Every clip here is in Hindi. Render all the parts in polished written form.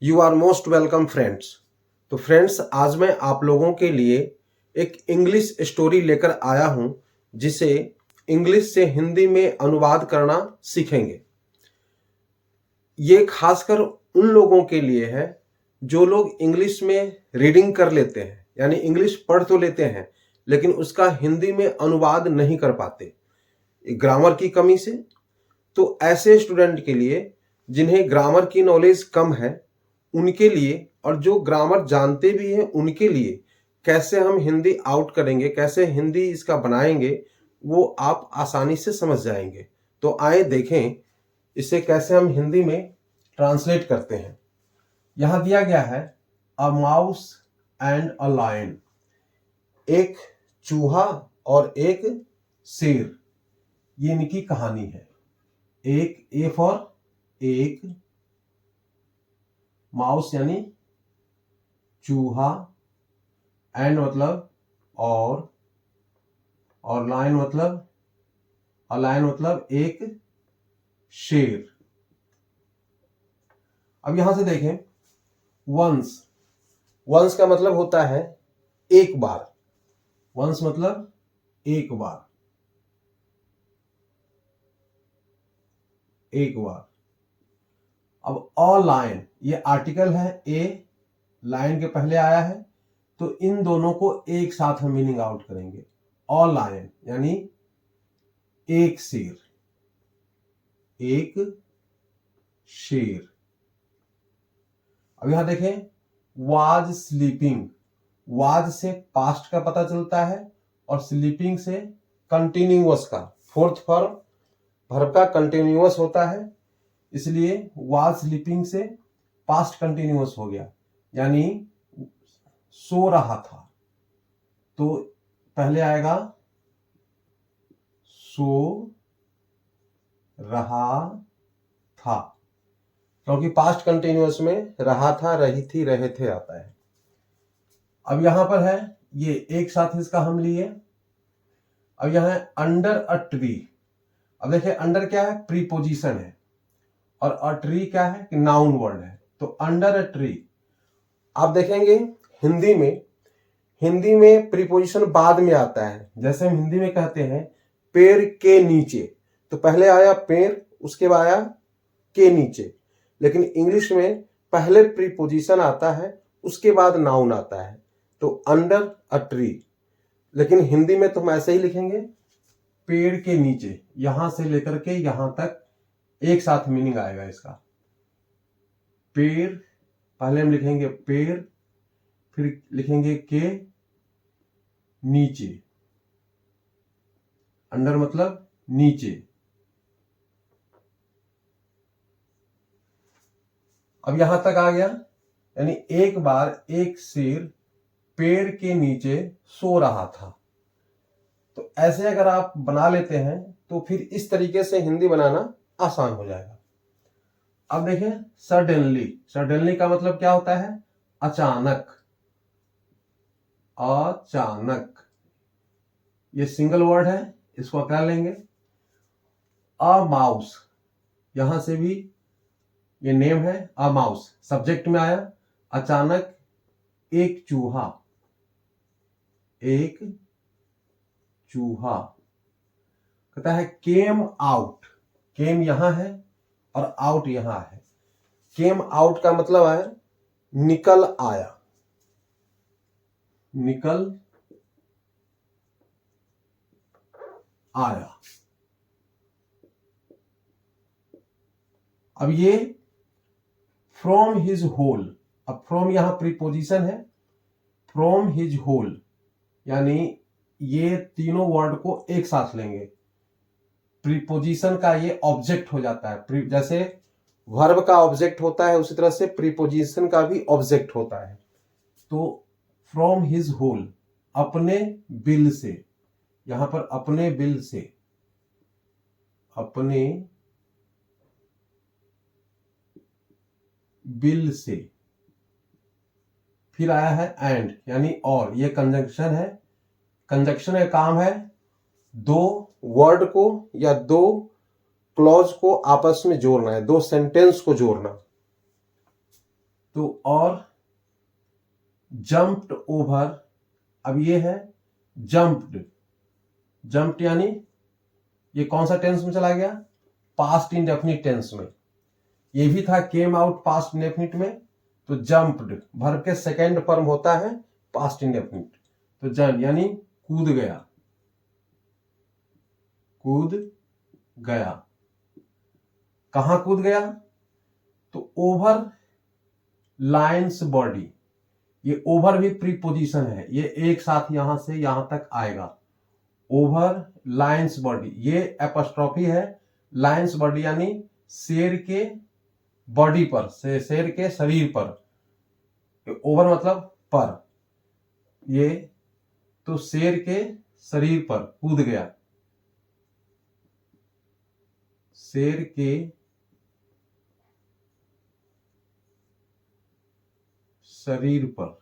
You are most welcome friends. तो फ्रेंड्स, आज मैं आप लोगों के लिए एक इंग्लिश स्टोरी लेकर आया हूं जिसे इंग्लिश से हिंदी में अनुवाद करना सीखेंगे। ये खासकर उन लोगों के लिए है जो लोग इंग्लिश में रीडिंग कर लेते हैं, यानी इंग्लिश पढ़ तो लेते हैं लेकिन उसका हिंदी में अनुवाद नहीं कर पाते ग्रामर की कमी से। तो ऐसे स्टूडेंट के लिए जिन्हें ग्रामर की नॉलेज कम है उनके लिए, और जो ग्रामर जानते भी हैं उनके लिए, कैसे हम हिंदी आउट करेंगे, कैसे हिंदी इसका बनाएंगे, वो आप आसानी से समझ जाएंगे। तो आए देखें इसे कैसे हम हिंदी में ट्रांसलेट करते हैं। यहां दिया गया है a mouse and a lion, एक चूहा और एक शेर, ये इनकी कहानी है। एक ए फॉर एक, माउस यानी चूहा, एंड मतलब और लायन मतलब लायन मतलब एक शेर। अब यहां से देखें वंस, वंस का मतलब होता है एक बार, वंस मतलब एक बार, एक बार। अब अ लायन, ये आर्टिकल है, ए लायन के पहले आया है, तो इन दोनों को एक साथ हम मीनिंग आउट करेंगे। अ लायन यानी एक शेर, एक शेर। अब यहां देखें वाज स्लीपिंग, वाज से पास्ट का पता चलता है और स्लीपिंग से कंटिन्यूअस का, फोर्थ फॉर्म वर्ब का कंटिन्यूअस होता है, इसलिए वाज स्लीपिंग से पास्ट कंटिन्यूअस हो गया, यानी सो रहा था। तो पहले आएगा सो रहा था, क्योंकि पास्ट कंटिन्यूअस में रहा था, रही थी, रहे थे आता है। अब यहां पर है ये एक साथ इसका हम लिए। अब यहां है अंडर अ ट्री। अब देखिए अंडर क्या है, प्रीपोजिशन है, और अ ट्री क्या है कि नाउन वर्ड है। तो अंडर अ ट्री, आप देखेंगे हिंदी में प्रीपोजिशन बाद में आता है। जैसे हम हिंदी में कहते हैं पेड़ के नीचे, तो पहले आया पेड़, उसके बाद आया के नीचे। लेकिन इंग्लिश में पहले प्रीपोजिशन आता है, उसके बाद नाउन आता है। तो अंडर अ ट्री, लेकिन हिंदी में तो हम ऐसे ही लिखेंगे पेड़ के नीचे, यहां से लेकर के यहां तक एक साथ मीनिंग आएगा इसका। पेड़, पहले हम लिखेंगे पेड़, फिर लिखेंगे के नीचे, अंडर मतलब नीचे। अब यहां तक आ गया, यानी एक बार एक शेर पेड़ के नीचे सो रहा था। तो ऐसे अगर आप बना लेते हैं तो फिर इस तरीके से हिंदी बनाना आसान हो जाएगा। अब देखें सडनली, सडनली का मतलब क्या होता है, अचानक, अचानक, ये सिंगल वर्ड है, इसको क्या लेंगे अ माउस, यहां से भी ये नेम है अ माउस, सब्जेक्ट में आया, अचानक एक चूहा, एक चूहा। कहता है केम आउट, केम यहां है और आउट यहां है। केम आउट का मतलब है निकल आया, निकल आया। अब ये फ्रॉम हिज होल, अब फ्रॉम यहां प्रीपोजिशन है, फ्रॉम हिज होल यानी ये तीनों वर्ड को एक साथ लेंगे। प्रीपोजिशन का ये ऑब्जेक्ट हो जाता है, जैसे वर्ब का ऑब्जेक्ट होता है उसी तरह से प्रीपोजिशन का भी ऑब्जेक्ट होता है। तो फ्रॉम हिज होल, अपने बिल से, यहां पर अपने बिल से, अपने बिल से। फिर आया है एंड यानी और, ये कंजंक्शन है। कंजंक्शन का काम है दो वर्ड को या दो क्लॉज को आपस में जोड़ना है, दो सेंटेंस को जोड़ना। तो और जम्प्ड ओवर, अब ये है जम्प्ड, जम्प्ड यानी ये कौन सा टेंस में चला गया, पास्ट इंडेफिनिट टेंस में। ये भी था केम आउट पास्ट इंडेफिनिट में, तो जम्प्ड वर्ब के सेकेंड फॉर्म होता है पास्ट इंडेफिनिट, तो जम्प यानी कूद गया, कूद गया। कहां कूद गया, तो ओवर लायंस बॉडी, ये ओवर भी प्रीपोजिशन है, ये एक साथ यहां से यहां तक आएगा। ओवर लायंस बॉडी, ये एपोस्ट्रोफी है, लायंस बॉडी यानी शेर के बॉडी पर, शेर के शरीर पर, ओवर मतलब पर, ये तो शेर के शरीर पर कूद गया, शेर के शरीर पर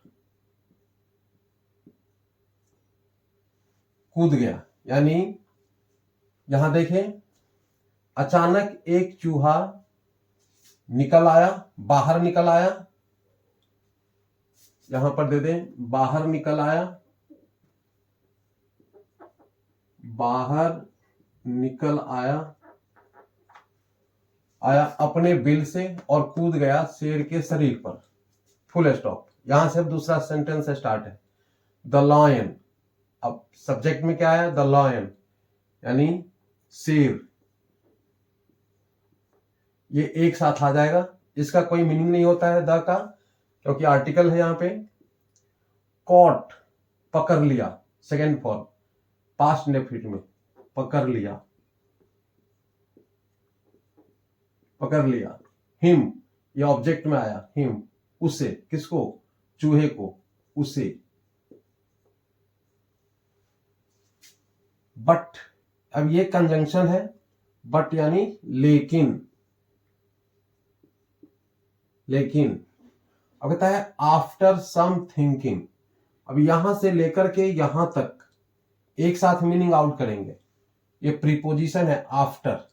कूद गया। यानी यहां देखें, अचानक एक चूहा निकल आया, बाहर निकल आया, यहां पर दे दें बाहर निकल आया, बाहर निकल आया, आया अपने बिल से और कूद गया शेर के शरीर पर, फुल स्टॉप। यहां से अब दूसरा सेंटेंस स्टार्ट है, द लायन। अब सब्जेक्ट में क्या आया, द लायन यानी शेर, ये एक साथ आ जाएगा, इसका कोई मीनिंग नहीं होता है द का, क्योंकि आर्टिकल है यहां पे। कॉट पकड़ लिया, सेकेंड फॉर्म पास्ट इंडेफिनिट में, पकड़ लिया, पकड़ लिया। हिम, ये ऑब्जेक्ट में आया, हिम उसे, किसको, चूहे को, उसे। बट, अब ये कंजंक्शन है, बट यानी लेकिन, लेकिन। अब कहता है आफ्टर सम थिंकिंग, अब यहां से लेकर के यहां तक एक साथ मीनिंग आउट करेंगे। ये प्रीपोजिशन है आफ्टर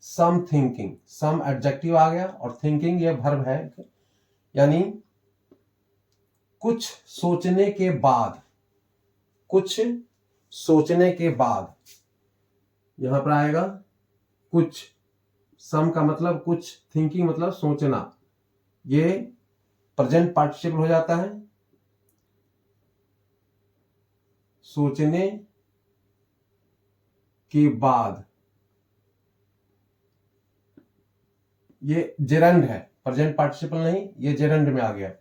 सम थिंकिंग, सम एडजेक्टिव आ गया और थिंकिंग ये वर्ब है, यानी कुछ सोचने के बाद, कुछ सोचने के बाद, यहां पर आएगा कुछ, सम का मतलब कुछ, थिंकिंग मतलब सोचना, ये प्रेजेंट पार्टिसिपल हो जाता है, सोचने के बाद, ये जेरंड है, प्रेजेंट पार्टिसिपल नहीं, ये जेरंड में आ गया।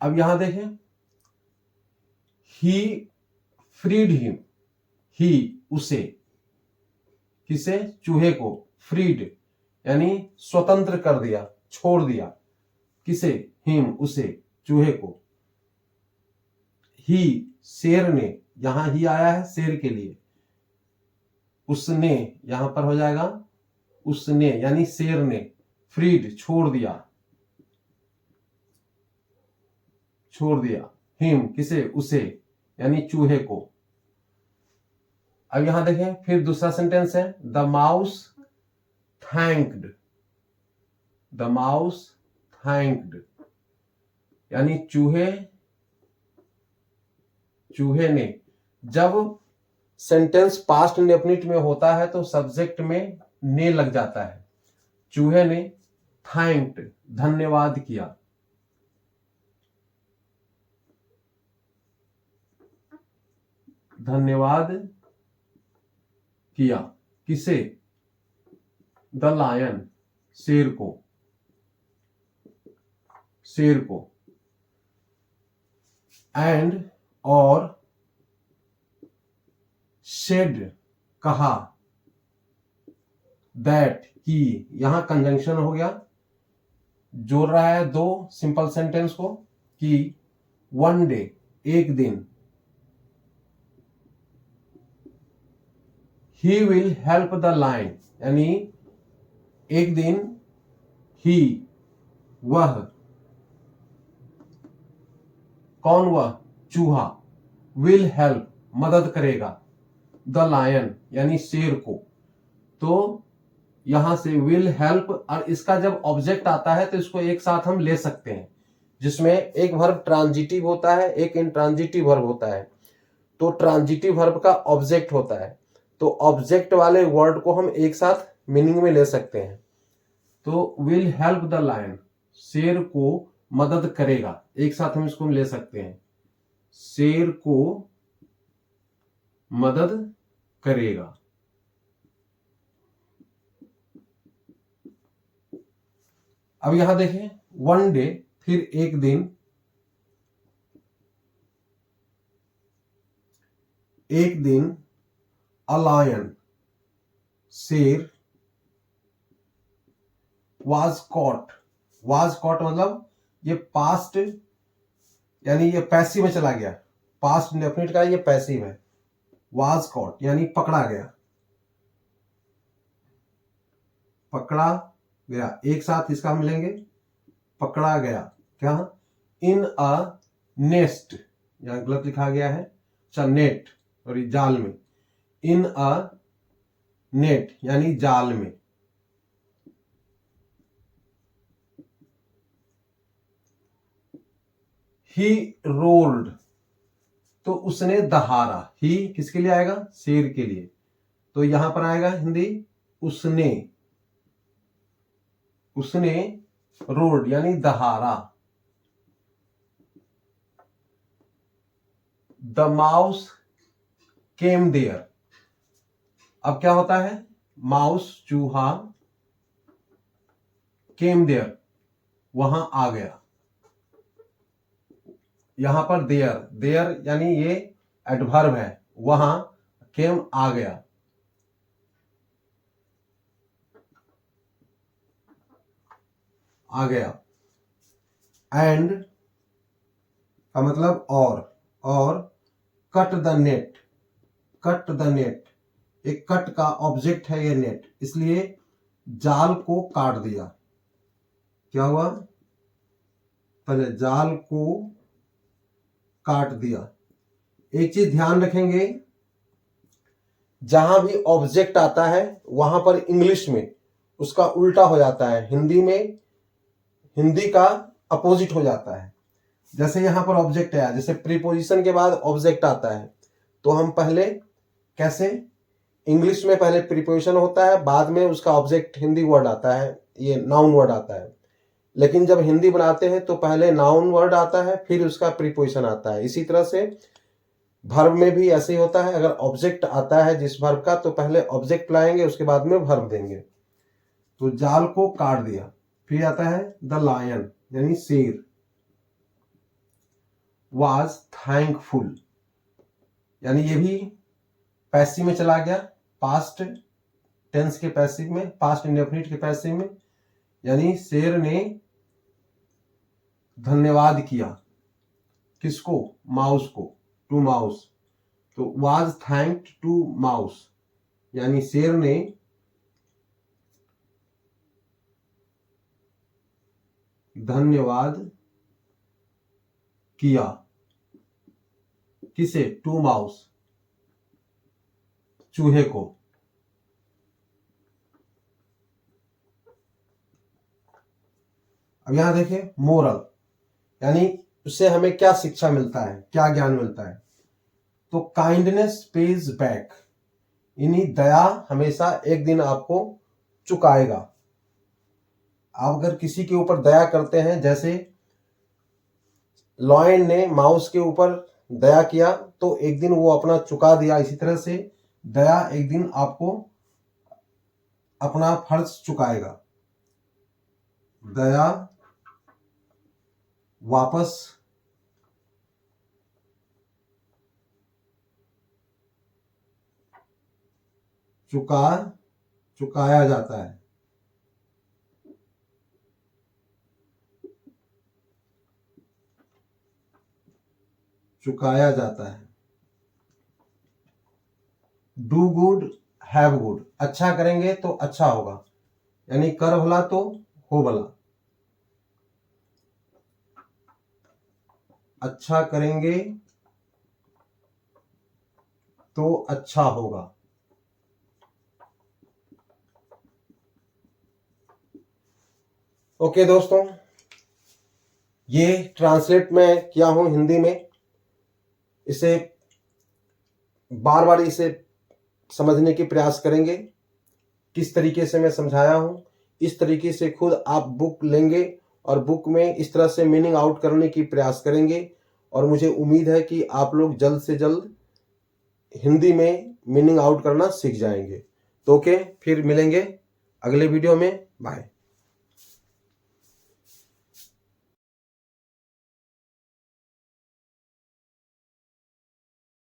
अब यहां देखें, ही फ्रीड हिम, ही उसे, किसे, चूहे को, फ्रीड यानी स्वतंत्र कर दिया, छोड़ दिया, किसे, हिम उसे, चूहे को। ही शेर ने, यहां ही आया है शेर के लिए, उसने यहां पर हो जाएगा उसने, यानी शेर ने, फ्रीड छोड़ दिया, छोड़ दिया, हिम किसे, उसे, यानी चूहे को। अब यहां देखें, फिर दूसरा सेंटेंस है, the mouse thanked, the mouse thanked यानी चूहे, चूहे ने। जब सेंटेंस पास्ट इंडेफिनिट में होता है तो सब्जेक्ट में ने लग जाता है। चूहे ने थैंक्ड धन्यवाद किया, धन्यवाद किया, किसे, द लायन शेर को, शेर को। एंड और शेड कहा, दैट की, यहां कंजंक्शन हो गया, जोड़ रहा है दो सिंपल सेंटेंस को, कि वन डे एक दिन, he will help the lion यानी एक दिन ही वह, कौन वह, चूहा, विल हेल्प मदद करेगा, द लायन यानी शेर को। तो यहां से विल हेल्प, और इसका जब ऑब्जेक्ट आता है तो इसको एक साथ हम ले सकते हैं, जिसमें एक वर्ब ट्रांजिटिव होता है, एक इंट्रांजिटिव वर्ब होता है। तो ट्रांजिटिव वर्ब का ऑब्जेक्ट होता है, तो ऑब्जेक्ट वाले वर्ड को हम एक साथ मीनिंग में ले सकते हैं। तो विल हेल्प द लायन, शेर को मदद करेगा, एक साथ हम इसको ले सकते हैं, शेर को मदद करेगा। अब यहां देखें, वन डे, फिर एक दिन, एक दिन, अ लायन, शेर, वाज कॉट, वाज कॉट मतलब ये पास्ट, यानी ये पैसिव में चला गया, पास्ट इंडेफिनिट का ये पैसिव है, वाज कॉट यानी पकड़ा गया, पकड़ा गया, एक साथ इसका हम लेंगे, पकड़ा गया, क्या, इन अ नेस्ट, यहां गलत लिखा गया है, अच्छा नेट, और जाल में, इन अ नेट यानी जाल में। ही रोल्ड, तो उसने दहाड़ा, ही किसके लिए आएगा, शेर के लिए, तो यहां पर आएगा हिंदी उसने, उसने रोल्ड यानी दहाड़ा। द माउस केम देयर, अब क्या होता है, माउस चूहा, केम देयर वहां आ गया, यहां पर देयर, देयर यानी ये एडवर्ब है, वहां, केम आ गया, आ गया। एंड का मतलब और cut the net, cut the net, एक कट का ऑब्जेक्ट है ये नेट, इसलिए जाल को काट दिया, क्या हुआ, पहले जाल को काट दिया। एक चीज ध्यान रखेंगे, जहां भी ऑब्जेक्ट आता है वहां पर इंग्लिश में उसका उल्टा हो जाता है, हिंदी में हिंदी का अपोजिट हो जाता है। जैसे यहां पर ऑब्जेक्ट है, जैसे प्रीपोजिशन के बाद ऑब्जेक्ट आता है, तो हम पहले कैसे, इंग्लिश में पहले प्रीपोजिशन होता है, बाद में उसका ऑब्जेक्ट हिंदी वर्ड आता है, ये नाउन वर्ड आता है। लेकिन जब हिंदी बनाते हैं तो पहले नाउन वर्ड आता है, फिर उसका प्रीपोजिशन आता है। इसी तरह से वर्ब में भी ऐसे ही होता है, अगर ऑब्जेक्ट आता है जिस वर्ब का तो पहले ऑब्जेक्ट लाएंगे, उसके बाद में वर्ब देंगे। तो जाल को काट दिया, फिर आता है द लायन यानी शेर, वाज थैंकफुल, यानी ये भी पैसिव में चला गया, पास्ट टेंस के पैसिव में, पास्ट इंडेफिनिट के पैसिव में, यानी शेर ने धन्यवाद किया, किसको, माउस को, टू माउस, तो वाज थैंक्ड टू माउस, यानी शेर ने धन्यवाद किया, किसे, टू माउस, चूहे को। अब यहां देखिए मोरल, यानी उससे हमें क्या शिक्षा मिलता है, क्या ज्ञान मिलता है, तो काइंडनेस पेज बैक, यानी दया हमेशा एक दिन आपको चुकाएगा। आप अगर किसी के ऊपर दया करते हैं, जैसे लॉयन ने माउस के ऊपर दया किया तो एक दिन वो अपना चुका दिया, इसी तरह से दया एक दिन आपको अपना फर्ज चुकाएगा, दया वापस चुकाया जाता है, चुकाया जाता है। डू गुड हैव गुड, अच्छा करेंगे तो अच्छा होगा, यानी कर भला तो हो भला, अच्छा करेंगे तो अच्छा होगा। ओके दोस्तों, ये ट्रांसलेट मैं किया हूं हिंदी में। इसे बार बार इसे समझने की प्रयास करेंगे। किस तरीके से मैं समझाया हूं, इस तरीके से खुद आप बुक लेंगे और बुक में इस तरह से मीनिंग आउट करने की प्रयास करेंगे, और मुझे उम्मीद है कि आप लोग जल्द से जल्द हिंदी में मीनिंग आउट करना सीख जाएंगे। तो ओके, फिर मिलेंगे अगले वीडियो में। बाय।